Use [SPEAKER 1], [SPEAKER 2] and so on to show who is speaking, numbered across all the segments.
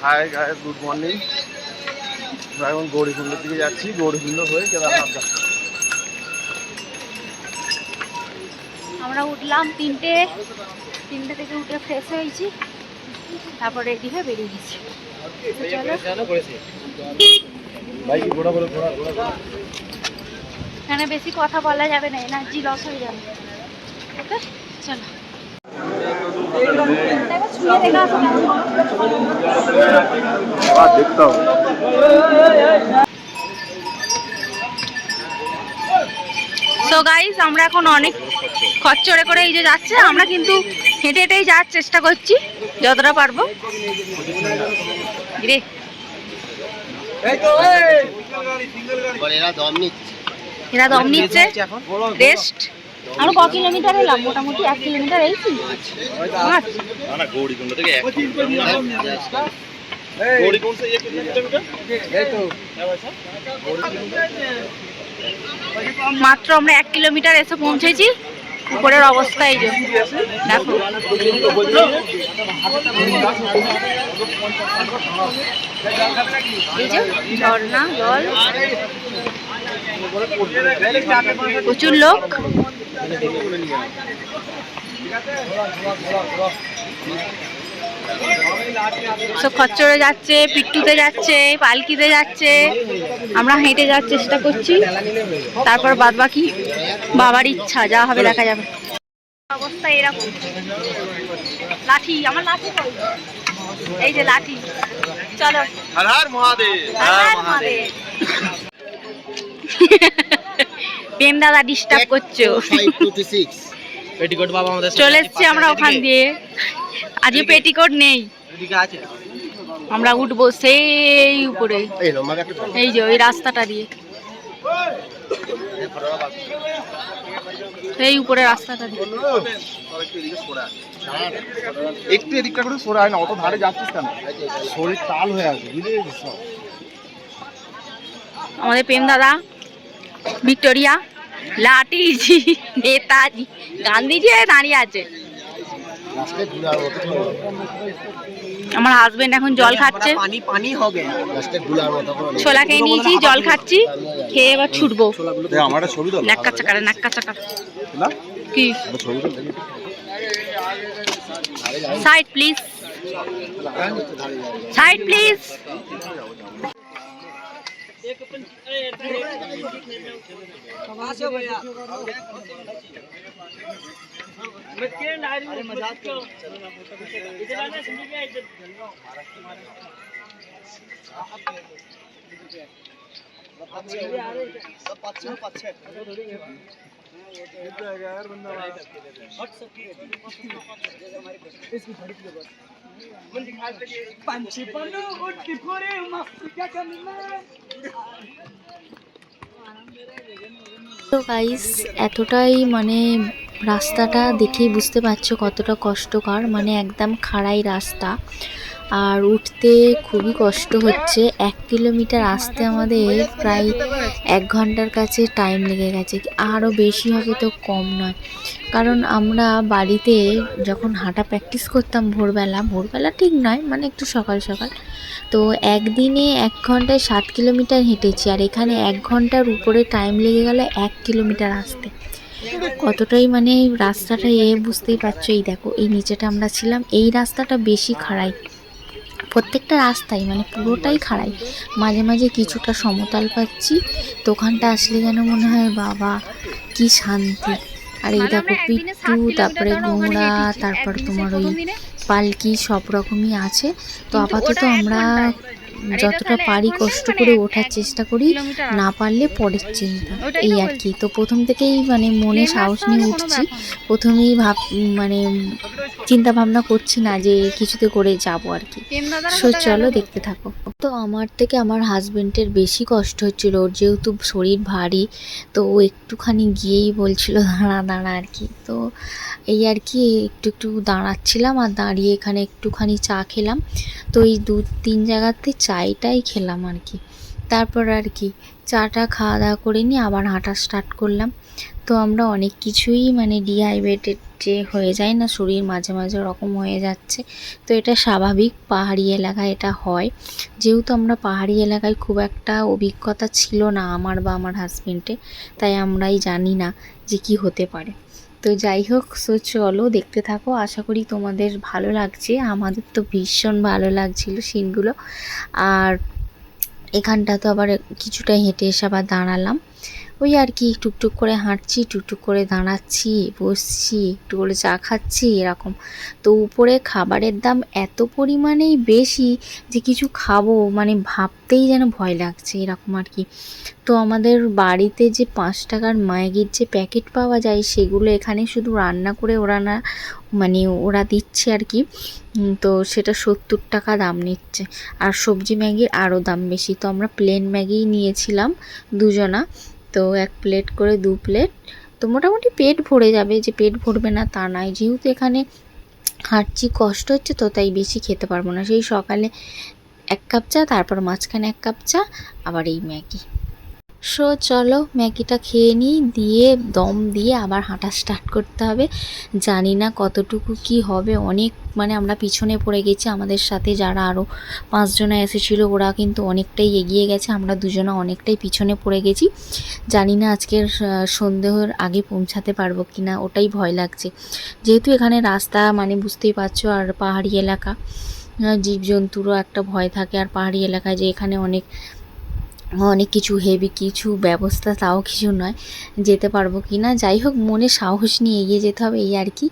[SPEAKER 1] Hi guys, good morning. আমরা এখন গৌরীকুণ্ডের দিকে যাচ্ছি। গৌরীকুণ্ড হয়ে কেদারনাথ যাচ্ছি।
[SPEAKER 2] আমরা উঠলাম তিনটে থেকে উঠে ফ্রেশ হয়েছি, তারপর রেডি হয়ে বেরিয়ে গেছি। এখানে বেশি কথা বলা যাবে না, এনার্জি লস হয়ে যাবে। ওকে, চলো। সো গাইস, আমরা এখন অনেক খচ্চরে করে এই যে যাচ্ছে, আমরা কিন্তু হেঁটে হেঁটেই যাওয়ার চেষ্টা করছি যতটা পারবো। রে এরা দম নিচ্ছে, রেস্ট। আমরা ক কিলোমিটার এলাম? মোটামুটি 1 কিলোমিটার এইছি। মাত্র আমরা 1 কিলোমিটার এসে পৌঁছেছি। উপরের অবস্থা এই যে দেখো, এই যে ঝর্ণা জল, প্রচুর লোক। সব খচ্চরে যাচ্ছে, পিট্টুতে যাচ্ছে, পালকিতে যাচ্ছে, আমরা হেঁটে যাওয়ার চেষ্টা করছি। তারপর বাদ বাকি বাবার ইচ্ছা, যা হবে দেখা যাবে। অবস্থা এরকম। লাঠি, আমার লাঠি কই? এই যে লাঠি। চলো, হর হর মহাদেব, হর হর মহাদেব। প্রেম দাদা ডিস্টার্ব করছো।
[SPEAKER 3] পেটিকোট বাবা আমাদের
[SPEAKER 2] চলে এসছি আমরা ওখান দিয়ে। আজকে পেটিকোট নেই, আমরা উঠবো সেই উপরে, এই যে ওই রাস্তাটা দিয়ে, সেই উপরে রাস্তাটা দিয়ে।
[SPEAKER 1] একটু এদিকটা করে সরে আয় না, অত ধারে যাচ্ছিস কেন? শরীর তাল হয়ে আছে, বুঝলি?
[SPEAKER 2] আমাদের প্রেম দাদা, ভিক্টোরিয়া, লাঠিজি, নেতাজি, গান্ধীজি দাঁড়িয়ে আছে। আমার হাজবেন্ড এখন জল খাচ্ছে, ছোলা খেয়ে নিয়েছি, জল খাচ্ছি, খেয়ে এবার ছুটবো। নাক্কা চাকারে, নাক্কা চাকা কি? Side please, side please. তো গাইস, এতটাই মানে রাস্তাটা দেখেই বুঝতে পারছো কতটা কষ্টকর, মানে একদম খাড়াই রাস্তা, আর উঠতে খুবই কষ্ট হচ্ছে। 1 কিলোমিটার আসতে আমাদের প্রায় 1 ঘন্টার কাছে টাইম লেগে গেছে, আরও বেশি হবে তো কম নয়। কারণ আমরা বাড়িতে যখন হাঁটা প্র্যাকটিস করতাম ভোরবেলা ঠিক নয়, মানে একটু সকাল সকাল, তো একদিনে 1 ঘন্টায় 7 কিলোমিটার হেঁটেছি, আর এখানে 1 ঘন্টার উপরে টাইম লেগে গেল 1 কিলোমিটার আসতে। কতটাই মানে রাস্তাটা বুঝতেই পারছো। এই দেখো, এই নিচেটা আমরা ছিলাম, এই রাস্তাটা বেশি খাড়াই, প্রত্যেকটা রাস্তাই মানে পুরোটাই খাড়াই, মাঝে মাঝে কিছুটা সমতল পাচ্ছি। তো ওখানটা আসলে যেন মনে হয় বাবা কি শান্তি। আর এই দেখো পিট্টু, তারপরে ঘোড়া, তারপর তোমার ওই পালকি, সব রকমই আছে। তো আপাতত আমরা যতটা পারি কষ্ট করে ওঠার চেষ্টা করি, না পারলে পরের চিন্তা, এই আর কি। তো প্রথম থেকেই মানে মনে সাহস নিয়ে উঠছি, প্রথমেই মানে চিন্তা ভাবনা করছি না যে কিছুতে করে যাবো আর কি। সো চলো দেখতে থাকো। তো আমার থেকে আমার হাজবেন্ডের বেশি কষ্ট হচ্ছিল, ওর যেহেতু শরীর ভারী, তো ও একটুখানি গিয়েই বলছিল দাঁড়া দাঁড়া আর কি। তো এই আর কি, একটু দাঁড়াচ্ছিলাম, আর দাঁড়িয়ে এখানে একটুখানি চা খেলাম। তো এই 2-3 জায়গাতে চাইটাই খেলাম আর কি। তারপর আর কি চাটা খাওয়া দাওয়া করে নিয়ে আবার হাঁটা স্টার্ট করলাম। তো আমরা অনেক কিছুই মানে ডিহাইড্রেটেড যে হয়ে যায় না, শরীর মাঝে মাঝে ওরকম হয়ে যাচ্ছে। তো এটা স্বাভাবিক, পাহাড়ি এলাকায় এটা হয়। যেহেতু আমরা পাহাড়ি এলাকায় খুব একটা অভিজ্ঞতা ছিল না আমার বা আমার হাজবেন্ডে, তাই আমরাই জানি না যে কি হতে পারে। তো যাই হোক, সো চলো দেখতে থাকো, আশা করি তোমাদের ভালো লাগছে। আমাদের তো ভীষণ ভালো লাগছিল সিনগুলো। আর এখানটা তো আবার কিছুটা হেঁটে এসে আবার দাঁড়ালাম, ওই আর কি টুকটুক করে হাঁটছি, টুকটুক করে দাঁড়াচ্ছি, বসছি, একটু করে চা খাচ্ছি এরকম। তো উপরে খাবারের দাম এত পরিমাণেই বেশি যে কিছু খাবো মানে ভাবতেই যেন ভয় লাগছে এরকম আর কি। তো আমাদের বাড়িতে যে 5 টাকার ম্যাগির যে প্যাকেট পাওয়া যায় সেগুলো এখানে শুধু রান্না করে ওরা না মানে ওরা দিচ্ছে আর কি। তো সেটা 70 টাকা দাম নিচ্ছে, আর সবজি ম্যাগির আরও দাম বেশি। তো আমরা প্লেন ম্যাগি নিয়েছিলাম দুজনা, তো 1 প্লেট করে 2 প্লেট। তো মোটামুটি পেট ভরে যাবে, যে পেট ভরবে না তা নয়, যেহেতু এখানে হাঁটছি কষ্ট হচ্ছে তো তাই বেশি খেতে পারবো না। সেই সকালে 1 কাপ চা, তারপর মাঝখানে 1 কাপ চা, আবার এই ম্যাগি। সো চলো ম্যাগিটা খেয়ে নিই, দিয়ে দম দিয়ে আবার হাঁটা স্টার্ট করতে হবে। জানি না কতটুকু কি হবে, অনেক মানে আমরা পিছনে পড়ে গেছি। আমাদের সাথে যারা আরও 5 জনা এসেছিলো ওরা কিন্তু অনেকটাই এগিয়ে গেছে, আমরা দুজনা অনেকটাই পিছনে পড়ে গেছি। জানি না আজকের সন্ধ্যের আগে পৌঁছাতে পারবো কি না, ওটাই ভয় লাগছে। যেহেতু এখানে রাস্তা মানে বুঝতেই পারছো, আর পাহাড়ি এলাকা, জীবজন্তুরও একটা ভয় থাকে। আর পাহাড়ি এলাকায় যে এখানে অনেক কিছু হেভি কিছু ব্যবস্থা, তাও কিছু নয়, যেতে পারবো কি না। যাই হোক, মনে সাহস নিয়ে এগিয়ে যেতে হবে, এই আর কি,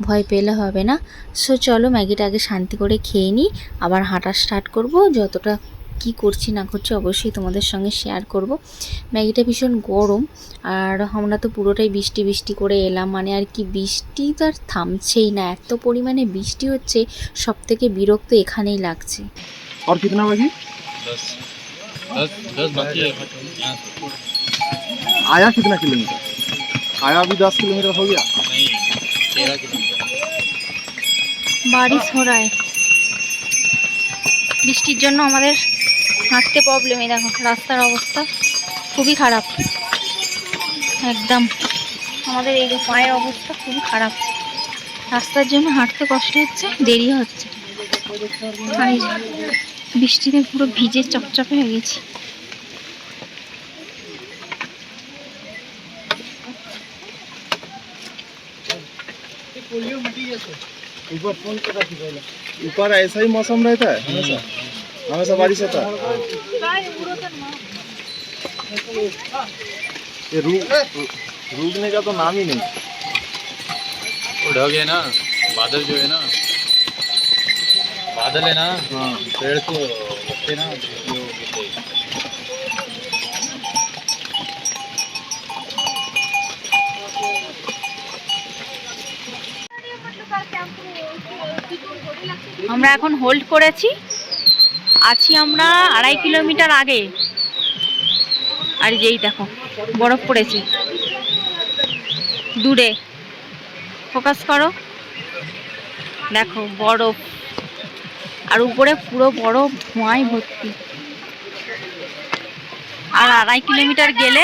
[SPEAKER 2] ভয় পেলে হবে না। সো চলো ম্যাগিটা আগে শান্তি করে খেয়ে নিই, আবার হাঁটা স্টার্ট করব। যতটা কি করছি না করছি অবশ্যই তোমাদের সঙ্গে শেয়ার করব। ম্যাগিটা ভীষণ গরম, আর আমরা তো পুরোটাই বৃষ্টি বৃষ্টি করে এলাম, মানে আর কি বৃষ্টি তো আর থামছেই না, এত পরিমাণে বৃষ্টি হচ্ছে, সব থেকে বিরক্ত এখানেই লাগছে।
[SPEAKER 1] और कितना बाकी?
[SPEAKER 3] 10 बाकी है।
[SPEAKER 1] आया कितना किलोमीटर? आया भी 10 किलोमीटर हो गया।
[SPEAKER 3] नहीं, 13 किलोमीटर।
[SPEAKER 2] বারিশ हो रहा है, বৃষ্টির জন্য আমাদের হাঁটতে প্রবলেম। এই দেখো রাস্তার অবস্থা খুবই খারাপ, একদম আমাদের এই যে পায়ের অবস্থা খুবই খারাপ, রাস্তার জন্য হাঁটতে কষ্ট হচ্ছে, দেরি হচ্ছে। আর এই বৃষ্টিতে পুরো ভিজে চপচপে হয়ে গেছি।
[SPEAKER 1] ऊपर ऐसा ही मौसम रहता है हमेशा, हमेशा बारिश होता है। ये रुकने का तो नाम ही नहीं।
[SPEAKER 3] वो ढग है ना, बादल जो है ना, बादल है ना,
[SPEAKER 1] हाँ,
[SPEAKER 3] पेड़ तो लगते ना जो गिरते।
[SPEAKER 2] আমরা এখন হোল্ড করেছি, আছি আমরা 2.5 কিলোমিটার আগে। আর যেই দেখো বরফ পড়েছে দূরে, ফোকাস করো, দেখো বরফ, আর উপরে পুরো বরফ ধোঁয়ায় ভর্তি। আর 2.5 কিলোমিটার গেলে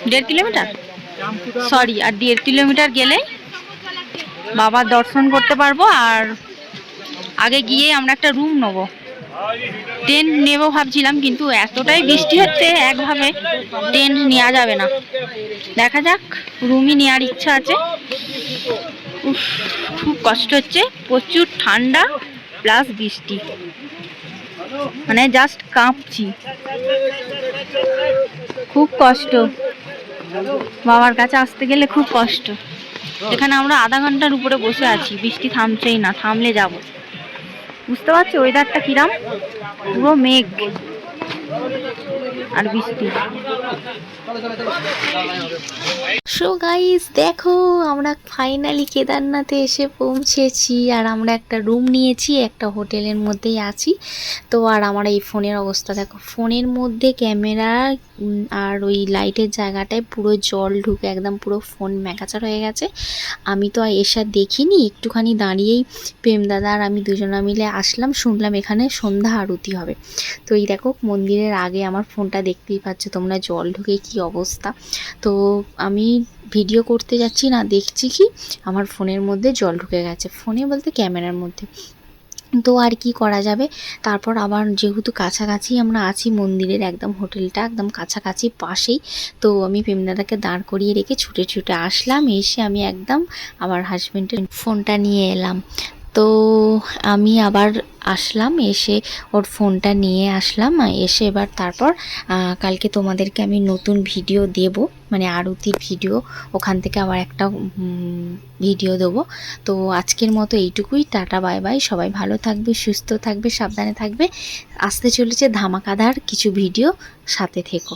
[SPEAKER 2] 1.5 কিলোমিটার, সরি, আর 1.5 কিলোমিটার গেলে বাবার দর্শন করতে পারবো। আর আগে গিয়ে আমরা একটা রুম নেবো, টেন্ট নেবো ভাবছিলাম, কিন্তু এতটাই বৃষ্টি হচ্ছে একভাবে টেন্ট নেওয়া যাবে না, দেখা যাক, রুমই নেওয়ার ইচ্ছা আছে। উফ, খুব কষ্ট হচ্ছে, প্রচুর ঠান্ডা প্লাস বৃষ্টি, মানে জাস্ট কাঁপছি, খুব কষ্ট। বাবার কাছে আসতে গেলে খুব কষ্ট। এখানে আমরা আধা ঘন্টার উপরে বসে আছি, বৃষ্টি থামছেই না, থামলে যাব। বুঝতে পারছো ওয়েদারটা কিরাম, পুরো মেঘ আর বৃষ্টি। সো গাইস দেখো, আমরা ফাইনালি কেদারনাথে এসে পৌঁছেছি, আর আমরা একটা রুম নিয়েছি, একটা হোটেলের মধ্যেই আছি। তো আর আমার এই ফোনের অবস্থা দেখো, ফোনের মধ্যে ক্যামেরা আর ওই লাইটের জায়গাটায় পুরো জল ঢুকে একদম পুরো ফোন ম্যাকাচার হয়ে গেছে। আমি তো এসে দেখিনি, একটুখানি দাঁড়িয়েই প্রেমদাদা আর আমি দুজনা মিলে আসলাম, শুনলাম এখানে সন্ধ্যা আরতি হবে। তো এই দেখো মন্দিরের আগে আমার ফোনটা দেখতেই পাচ্ছ তোমরা, জল ঢুকে কি অবস্থা। তো আমি ভিডিও করতে যাচ্ছি না, দেখছি কি আমার ফোনের মধ্যে জল ঢুকে গেছে, ফোনে বলতে ক্যামেরার মধ্যে। তো আর কি করা যাবে, তারপর আবার যেহেতু কাছাকাছি আমরা আছি মন্দিরের, একদম হোটেলটা একদম কাছাকাছি পাশেই, তো আমি প্রেমদাদাকে দাঁড় করিয়ে রেখে ছুটে ছুটে আসলাম। এসে আমি একদম আমার হাজব্যান্ডের ফোনটা নিয়ে এলাম। তো আমি আবার আসলাম, এসে ওর ফোনটা নিয়ে আসলাম। এসে এবার তারপর কালকে তোমাদেরকে আমি নতুন ভিডিও দেব, মানে আরতির ভিডিও, ওখান থেকে আবার একটা ভিডিও দেবো। তো আজকের মতো এইটুকুই, টাটা বাই বাই, সবাই ভালো থাকবে, সুস্থ থাকবে, সাবধানে থাকবে। আসতে চলেছে ধামাকাদার কিছু ভিডিও, সাথে থেকো।